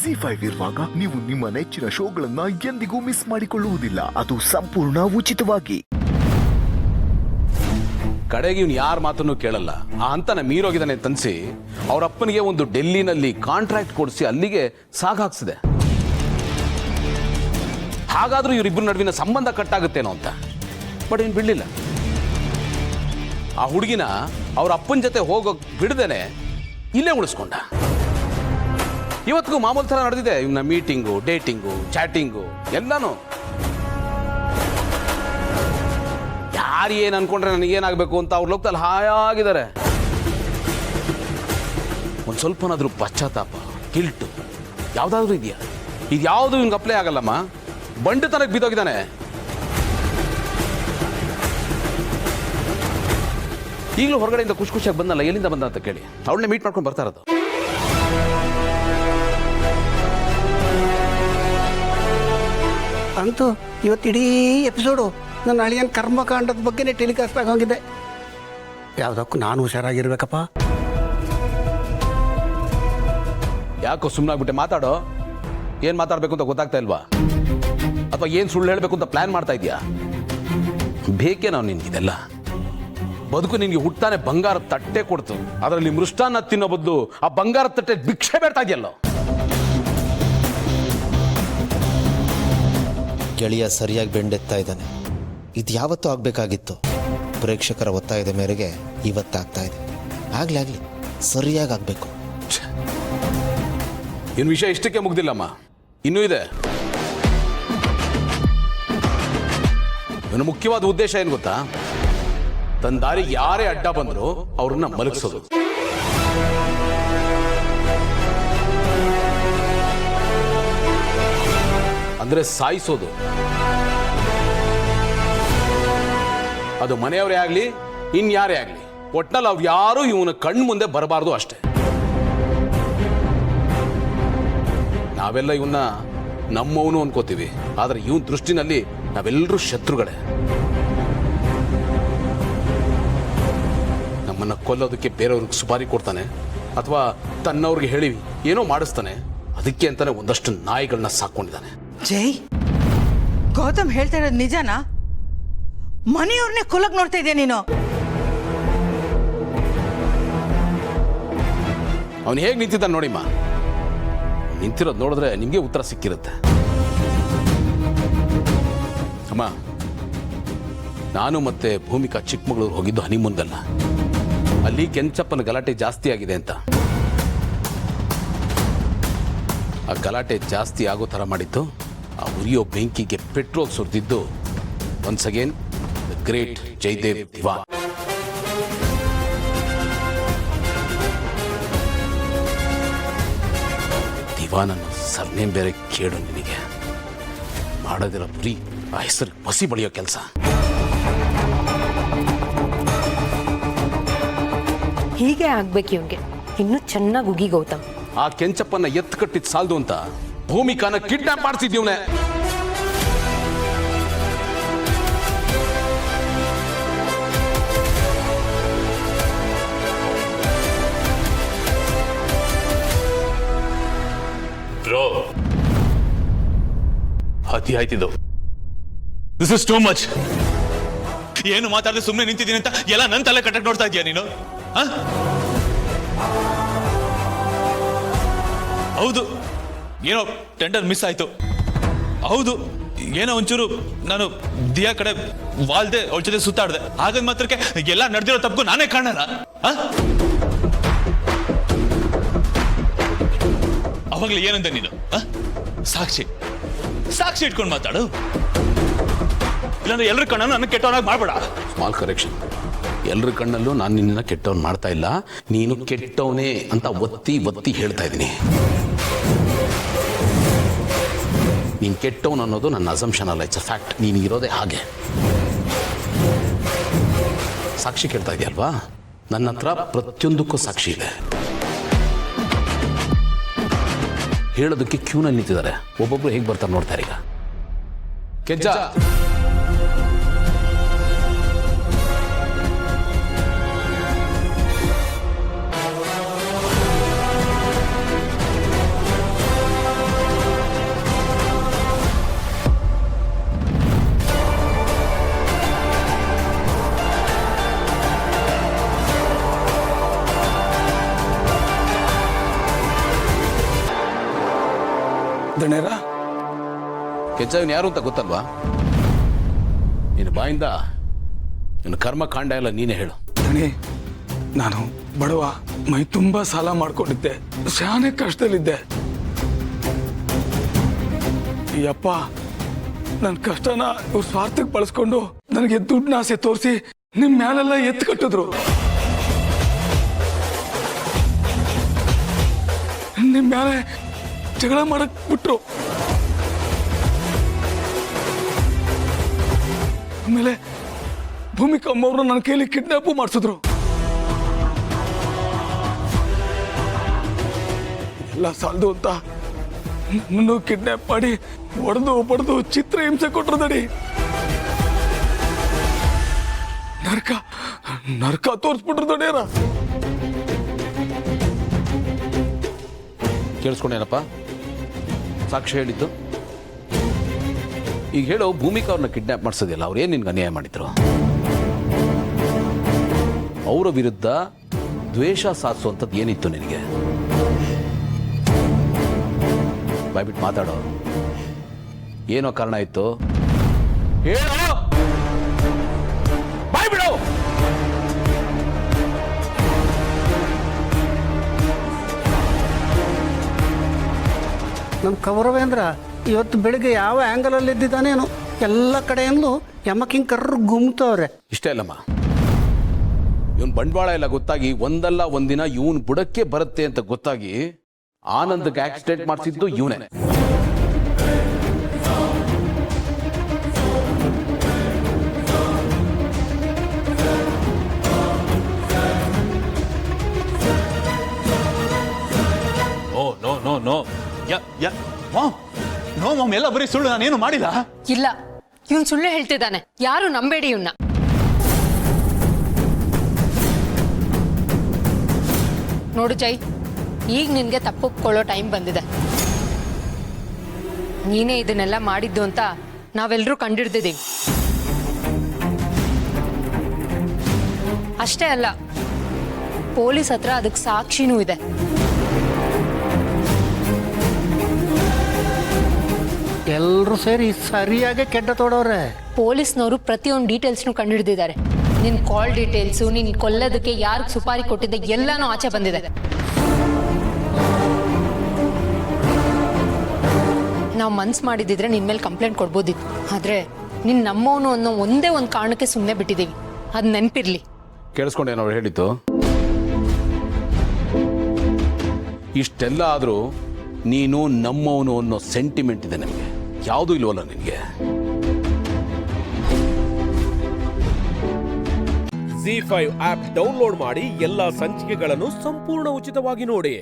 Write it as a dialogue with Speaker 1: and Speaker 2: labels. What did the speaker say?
Speaker 1: ZEE5 ಇರುವಾಗ ನೀವು ನಿಮ್ಮ ನೆಚ್ಚಿನ ಶೋಗಳನ್ನ ಎಂದಿಗೂ ಮಿಸ್ ಮಾಡಿಕೊಳ್ಳುವುದಿಲ್ಲ. ಅದು ಸಂಪೂರ್ಣ ಉಚಿತವಾಗಿ.
Speaker 2: ಕಡೆಗೆ ಇವ್ನು ಯಾರ ಮಾತನ್ನು ಕೇಳಲ್ಲ. ಆ ಹಂತನ ಮೀರೋಗಿದ್ದಾನೆ ತನ್ಸಿ ಅವ್ರ ಅಪ್ಪನಿಗೆ ಒಂದು ಡೆಲ್ಲಿನಲ್ಲಿ ಕಾಂಟ್ರಾಕ್ಟ್ ಕೊಡಿಸಿ ಅಲ್ಲಿಗೆ ಸಾಗಾಕ್ಸಿದೆ. ಹಾಗಾದ್ರೂ ಇವರಿಬ್ಬರ ನಡುವಿನ ಸಂಬಂಧ ಕಟ್ಟಾಗುತ್ತೇನೋ ಅಂತ. ಬಟ್ ಇವ್ನು ಬಿಡಲಿಲ್ಲ. ಆ ಹುಡುಗಿನ ಅವ್ರ ಅಪ್ಪನ ಜೊತೆ ಹೋಗೋಕ್ ಬಿಡದೇನೆ ಇಲ್ಲೇ ಉಳಿಸ್ಕೊಂಡ. ಇವತ್ತಿಗೂ ಮಾಮೂಲು ಥರ ನಡೆದಿದೆ ಇವನ್ನ ಮೀಟಿಂಗು, ಡೇಟಿಂಗು, ಚಾಟಿಂಗು ಎಲ್ಲಾನು. ಯಾರು ಏನು ಅನ್ಕೊಂಡ್ರೆ ನನಗೇನಾಗಬೇಕು ಅಂತ ಅವ್ರ ಲೋಕದಲ್ಲಿ ಹಾಯಾಗಿದ್ದಾರೆ. ಒಂದು ಸ್ವಲ್ಪನಾದ್ರೂ ಪಶ್ಚಾತ್ತಾಪ, ಗಿಲ್ಟು ಯಾವುದಾದ್ರೂ ಇದೆಯಾ? ಇದು ಯಾವುದು ಇವ್ನಿಗೆ ಅಪ್ಲೈ ಆಗಲ್ಲಮ್ಮ. ಬಂಡುತನಕ್ಕೆ ಬಿದ್ದೋಗಿದ್ದಾನೆ. ಈಗಲೂ ಹೊರಗಡೆಯಿಂದ ಖುಷಿಯಾಗಿ ಬಂದಲ್ಲ, ಎಲ್ಲಿಂದ ಬಂದ ಅಂತ ಕೇಳಿ ಅವಳನ್ನೇ ಮೀಟ್ ಮಾಡ್ಕೊಂಡು ಬರ್ತಾ ಇರೋದು.
Speaker 3: ಅಂತೂ ಇವತ್ತಿಡೀ ಎಪಿಸೋಡು ನನ್ನ ಅಳಿಯನ ಕರ್ಮಕಾಂಡದ ಬಗ್ಗೆನೇ ಟೆಲಿಕಾಸ್ಟ್ ಆಗೋಗಿದೆ. ಯಾವುದಕ್ಕೂ ನಾನು ಹುಷಾರಾಗಿರ್ಬೇಕಪ್ಪ.
Speaker 2: ಯಾಕೋ ಸುಮ್ಮನಾಗ್ಬಿಟ್ಟೆ? ಮಾತಾಡೋ. ಏನು ಮಾತಾಡಬೇಕು ಅಂತ ಗೊತ್ತಾಗ್ತಾ ಇಲ್ವಾ? ಅಥವಾ ಏನು ಸುಳ್ಳು ಹೇಳಬೇಕು ಅಂತ ಪ್ಲಾನ್ ಮಾಡ್ತಾ ಇದೆಯಾ? ಬೇಕೇ ನಾವು ನಿನ್ಗಿದೆಲ್ಲ? ಬದುಕು ನಿನ್ಗೆ ಹುಟ್ಟಾನೆ ಬಂಗಾರ ತಟ್ಟೆ ಕೊಡ್ತು, ಅದರಲ್ಲಿ ಮೃಷ್ಟಾನ್ನ ತಿನ್ನೋ ಬದಲು ಆ ಬಂಗಾರ ತಟ್ಟೆ ಭಿಕ್ಷೆ ಬೇಡ್ತಾ ಇದೆಯಲ್ಲೋ.
Speaker 4: ಗೆಳೆಯ ಸರಿಯಾಗಿ ಬೆಂಡೆತ್ತಾ ಇದ್ದಾನೆ. ಇದು ಯಾವತ್ತೂ ಆಗಬೇಕಾಗಿತ್ತು. ಪ್ರೇಕ್ಷಕರ ಒತ್ತಾಯದ ಮೇರೆಗೆ ಇವತ್ತಾಗ್ತಾ ಇದೆ. ಆಗಲಿ ಸರಿಯಾಗಿ ಆಗಬೇಕು.
Speaker 2: ಇನ್ನು ವಿಷಯ ಇಷ್ಟಕ್ಕೆ ಮುಗ್ದಿಲ್ಲಮ್ಮ, ಇನ್ನೂ ಇದೆ. ಇವನು ಮುಖ್ಯವಾದ ಉದ್ದೇಶ ಏನು ಗೊತ್ತಾ? ತನ್ನ ದಾರಿಗೆ ಯಾರೇ ಅಡ್ಡ ಬಂದರೂ ಅವ್ರನ್ನ ಮಲಗಿಸೋದು. ಅಂದ್ರೆ ಸಾಯಿಸೋದು. ಅದು ಮನೆಯವರೇ ಆಗ್ಲಿ ಇನ್ಯಾರೇ ಆಗ್ಲಿ, ಒಟ್ನಲ್ಲಿ ಅವ್ರು ಯಾರು ಇವನ ಕಣ್ಣು ಮುಂದೆ ಬರಬಾರ್ದು ಅಷ್ಟೇ. ನಾವೆಲ್ಲ ಇವನ್ನ ನಮ್ಮವನು ಅನ್ಕೋತೀವಿ, ಆದ್ರೆ ಇವನ್ ದೃಷ್ಟಿನಲ್ಲಿ ನಾವೆಲ್ಲರೂ ಶತ್ರುಗಳೇ. ನಮ್ಮನ್ನ ಕೊಲ್ಲೋದಕ್ಕೆ ಬೇರೆಯವ್ರಿಗೆ ಸುಪಾರಿ ಕೊಡ್ತಾನೆ, ಅಥವಾ ತನ್ನವ್ರಿಗೆ ಹೇಳಿ ಏನೋ ಮಾಡಿಸ್ತಾನೆ. ಅದಕ್ಕೆ ಅಂತಾನೆ ಒಂದಷ್ಟು ನಾಯಿಗಳನ್ನ ಸಾಕೊಂಡಿದ್ದಾನೆ.
Speaker 5: ಜೈ, ಗೌತಮ್ ಹೇಳ್ತಾ ಇರೋದು ನಿಜನಾ? ಮನೆಯವ್ರನ್ನೇ ಕೊಲ್ಲಕ್ ನೋಡ್ತಾ ಇದೆಯಾ ನೀನು?
Speaker 2: ಅವನು ಹೇಗೆ ನಿಂತಿದ್ದಾನೆ ನೋಡಿಮ್ಮ. ನಿಂತಿರೋದು ನೋಡಿದ್ರೆ ನಿಮಗೆ ಉತ್ತರ ಸಿಕ್ಕಿರುತ್ತೆ. ಅಮ್ಮ, ನಾನು ಮತ್ತೆ ಭೂಮಿಕಾ ಚಿಕ್ಕಮಗಳೂರು ಹೋಗಿದ್ದು ಹನಿಮೂನ್ಗಲ್ಲ. ಅಲ್ಲಿ ಕೆಂಚಪ್ಪನ ಗಲಾಟೆ ಜಾಸ್ತಿ ಆಗಿದೆ ಅಂತ. ಆ ಗಲಾಟೆ ಜಾಸ್ತಿ ಆಗೋ ಥರ ಮಾಡಿದ್ದು ಆ ಉರಿಯೋ ಬೆಂಕಿಗೆ ಪೆಟ್ರೋಲ್ ಸುರಿದಿದ್ದು once again the great Jaidev Diwan. Diwan ಅನ್ನೋ ಸರ್ನೇಮ್ ಬೇರೆ ಕೇಳು ನಿನಗೆ. ಮಾಡೋದಿರೋ ಬರೀ ಆ ಹೆಸರು ಬಸಿ ಬಳಿಯೋ ಕೆಲಸ.
Speaker 6: ಹೀಗೆ ಆಗ್ಬೇಕು ಇವ್ಗೆ. ಇನ್ನೂ ಚೆನ್ನಾಗಿ ಉಗಿ ಗೌತಮ್.
Speaker 2: ಆ ಕೆಂಚಪ್ಪನ್ನ ಎತ್ತು ಕಟ್ಟಿದ್ ಸಾಲದು ಅಂತ ಭೂಮಿಕಾನ ಕಿಡ್ನಾಪ್ ಮಾಡ್ತಿದ್ದೀವನೆ.
Speaker 7: ಬ್ರೋ, ಅತಿ ಆಯ್ತಿದ್ದು. This is too much. ಏನು ಮಾತಾಡದೆ ಸುಮ್ಮನೆ ನಿಂತಿದ್ದೀನಿ ಅಂತ ಎಲ್ಲ ನನ್ನ ತಲೆ ಕಟ್ಟಕ್ಕೆ ನೋಡ್ತಾ ಇದೀಯ ನೀನು? ಹೌದು, ಏನೋ ಟೆಂಡರ್ ಮಿಸ್ ಆಯ್ತು. ಹೌದು, ಏನೋ ಒಂಚೂರು ನಾನು ದಿಯಾ ಕಡೆ ವಾಲ್ದೆ ಅವ್ರ ಜೊತೆ ಸುತ್ತಾಡ್ದೆ. ಹಾಗಂದ್ ಮಾತ್ರಕ್ಕೆ ಎಲ್ಲ ನಡೆದಿರೋ ತಪ್ಪು ನಾನೇ ಕಾಣಲ್ಲ. ಅವಾಗ್ಲೇ ಏನಂದೆ ನೀನು? ಸಾಕ್ಷಿ ಇಟ್ಕೊಂಡು ಮಾತಾಡು, ಇಲ್ಲಾಂದ್ರೆ ಎಲ್ರ ಕಣ್ಣನ್ನು ನನ್ನ ಕೆಟ್ಟವನಾಗಿ ಮಾಡ್ಬೇಡ.
Speaker 2: Small correction. ಎಲ್ರ ಕಣ್ಣಲ್ಲೂ ನಾನು ನಿನ್ನ ಕೆಟ್ಟವನ್ ಮಾಡ್ತಾ ಇಲ್ಲ, ನೀನು ಕೆಟ್ಟವನೇ ಅಂತ ಒತ್ತಿ ಹೇಳ್ತಾ ಇದ್ದೀನಿ. ನೀನು ಕೆಟ್ಟವನು ಅನ್ನೋದು ನನ್ನ ಅಸಂಪ್ಷನ್ ಅಲ್ಲ, ಇಟ್ಸ್ ಅ ಫ್ಯಾಕ್ಟ್. ನೀನು ಇರೋದೇ ಹಾಗೆ. ಸಾಕ್ಷಿ ಕೇಳ್ತಾ ಇದೆಯಲ್ವಾ? ನನ್ನ ಹತ್ರ ಪ್ರತಿಯೊಂದಕ್ಕೂ ಸಾಕ್ಷಿ ಇದೆ. ಹೇಳೋದಕ್ಕೆ ಕ್ಯೂನಲ್ಲಿ ನಿಂತಿದ್ದಾರೆ. ಒಬ್ಬೊಬ್ರು ಹೇಗೆ ಬರ್ತಾರೆ ನೋಡ್ತಾರೆ. ಈಗ ಕೆಂಚ,
Speaker 8: ದಣೇರ
Speaker 2: ಕೆಚ್ಚವನ್ ಯಾರು ಅಂತ ಗೊತ್ತಲ್ವಾ? ನಿನ್ನ ಬಾಯಿಂದ ನಿನ್ನ ಕರ್ಮಕಾಂಡ ಎಲ್ಲ ನೀನೇ ಹೇಳು.
Speaker 8: ದಣಿ, ನಾನು ಬಡವ, ಮೈ ತುಂಬಾ ಸಾಲ ಮಾಡ್ಕೊಂಡಿದ್ದೆ, ಶಾನೆ ಕಷ್ಟದಲ್ಲಿದ್ದೆ. ಈ ಅಪ್ಪ ನನ್ನ ಕಷ್ಟನ ಇವ್ರ ಸ್ವಾರ್ಥಕ್ಕೆ ಬಳಸ್ಕೊಂಡು ನನಗೆ ದುಡ್ಡಿನ ಆಸೆ ತೋರಿಸಿ ನಿಮ್ ಮ್ಯಾಲೆಲ್ಲ ಎತ್ತು ಕಟ್ಟಿದ್ರು. ನಿಮ್ ಮ್ಯಾಲೆ ಜಗಳ ಮಾಡಕ್ ಬಿಟ್ರು. ಆಮೇಲೆ ಭೂಮಿಕಾ ಅಮ್ಮವ್ರನ್ನ ನನ್ನ ಕೈಲಿ ಕಿಡ್ನಾಪು ಮಾಡಿಸಿದ್ರು. ಎಲ್ಲ ಸಾಲದು ಅಂತ ನನ್ನನ್ನು ಕಿಡ್ನಾಪ್ ಮಾಡಿ ಹೊಡೆದು ಚಿತ್ರ ಹಿಂಸೆ ಕೊಟ್ರು ದಡಿ. ನರ್ಕ ತೋರಿಸ್ಬಿಟ್ರು ದಡಿಯರ.
Speaker 2: ಕೇಳಿಸ್ಕೊಂಡೇನಪ್ಪ? ಸಾಕ್ಷಿ ಹೇಳಿದ್ದು ಈಗ ಹೇಳೋ. ಭೂಮಿಕಾ ಅವ್ರನ್ನ ಕಿಡ್ನಾಪ್ ಮಾಡಿಸೋದಿಲ್ಲ, ಅವ್ರೇನು ನಿನ್ಗೆ ಅನ್ಯಾಯ ಮಾಡಿದ್ರು? ಅವರ ವಿರುದ್ಧ ದ್ವೇಷ ಸಾಧಿಸುವಂಥದ್ದು ಏನಿತ್ತು ನಿನಗೆ? ಬಾಯ್ಬಿಟ್ಟು ಮಾತಾಡೋ. ಏನೋ ಕಾರಣ ಇತ್ತು ಹೇಳೋ, ಬಾಯ್ಬಿಡು.
Speaker 3: ನಮ್ಮ ಕೌರವೇಂದ್ರ ಇವತ್ತು ಬೆಳಿಗ್ಗೆ ಯಾವ ಆ್ಯಂಗಲಲ್ಲಿ ಇದ್ದಿದ್ದಾನೇನು, ಎಲ್ಲ ಕಡೆಯಿಂದಲೂ ಯಮಕಿಂಗ್ ಕರ್ರು ಗುಮ್ತವ್ರೆ.
Speaker 2: ಇಷ್ಟೇ ಅಲ್ಲಮ್ಮ, ಇವನ್ ಬಂಡವಾಳ ಎಲ್ಲ ಗೊತ್ತಾಗಿ ಒಂದಲ್ಲ ಒಂದಿನ ಇವನ್ ಬುಡಕ್ಕೆ ಬರುತ್ತೆ ಅಂತ ಗೊತ್ತಾಗಿ ಆನಂದ್ಗೆ ಆಕ್ಸಿಡೆಂಟ್ ಮಾಡಿಸಿದ್ದು ಇವನೇ.
Speaker 7: Oh no no no no mom, ಎಲ್ಲ ಬರೀ ಸುಳ್ಳು, ನಾನೇನು ಮಾಡಿಲ್ಲ.
Speaker 6: ಇಲ್ಲ, ಇವನ್ ಸುಳ್ಳು ಹೇಳ್ತಿದ್ದಾನೆ, ಯಾರು ನಂಬೇಡಿ ಇವನ್ನ. ನೋಡು ಜೈ, ಈಗ ನಿನ್ಗೆ ತಪ್ಪುಕೊಳ್ಳೋ ಟೈಮ್ ಬಂದಿದೆ. ನೀನೇ ಇದನ್ನೆಲ್ಲ ಮಾಡಿದ್ದು ಅಂತ ನಾವೆಲ್ಲರೂ ಕಂಡಿಡ್ದಿದ್ದೀವಿ. ಅಷ್ಟೇ ಅಲ್ಲ, ಪೊಲೀಸ್ ಹತ್ರ ಅದಕ್ಕೆ ಸಾಕ್ಷಿನೂ ಇದೆ.
Speaker 3: ಎಲ್ಲರೂ ಸೇರಿ ಸರಿಯಾಗಿ ಕೆಡ್ಡ ತೋಡವ್ರೆ.
Speaker 6: ಪೊಲೀಸ್ನವರು ಪ್ರತಿಯೊಂದು ಡೀಟೇಲ್ಸ್ನು ಕಂಡುಹಿಡಿದಿದ್ದಾರೆ. ನಿನ್ನ ಕಾಲ್ ಡೀಟೇಲ್ಸು, ನೀನು ಕೊಲ್ಲೋದಕ್ಕೆ ಯಾರಿಗೆ ಸುಪಾರಿ ಕೊಟ್ಟಿದ್ದೆ ಎಲ್ಲನೂ ಆಚೆ ಬಂದಿದೆ. ನಾವು ಮನ್ಸು ಮಾಡಿದಿದ್ರೆ ನಿನ್ನ ಮೇಲೆ ಕಂಪ್ಲೇಂಟ್ ಕೊಡ್ಬೋದಿತ್ತು. ಆದರೆ ನೀನು ನಮ್ಮವನು ಅನ್ನೋ ಒಂದೇ ಒಂದು ಕಾರಣಕ್ಕೆ ಸುಮ್ಮನೆ ಬಿಟ್ಟಿದ್ದೀವಿ. ಅದು ನೆನಪಿರ್ಲಿ.
Speaker 2: ಕೇಳಿಸ್ಕೊಂಡೇನೋ ಅವ್ರು ಹೇಳಿದ್ದು? ಇಷ್ಟೆಲ್ಲ ಆದರೂ ನೀನು ನಮ್ಮವನು ಅನ್ನೋ ಸೆಂಟಿಮೆಂಟ್ ಇದೆ ನನಗೆ, ಯಾವುದೂ ಇಲ್ವಲ್ಲ ನಿನಗೆ?
Speaker 9: ZEE5 ಆಪ್ ಡೌನ್ಲೋಡ್ ಮಾಡಿ ಎಲ್ಲಾ ಸಂಚಿಕೆಗಳನ್ನು ಸಂಪೂರ್ಣ ಉಚಿತವಾಗಿ ನೋಡಿ.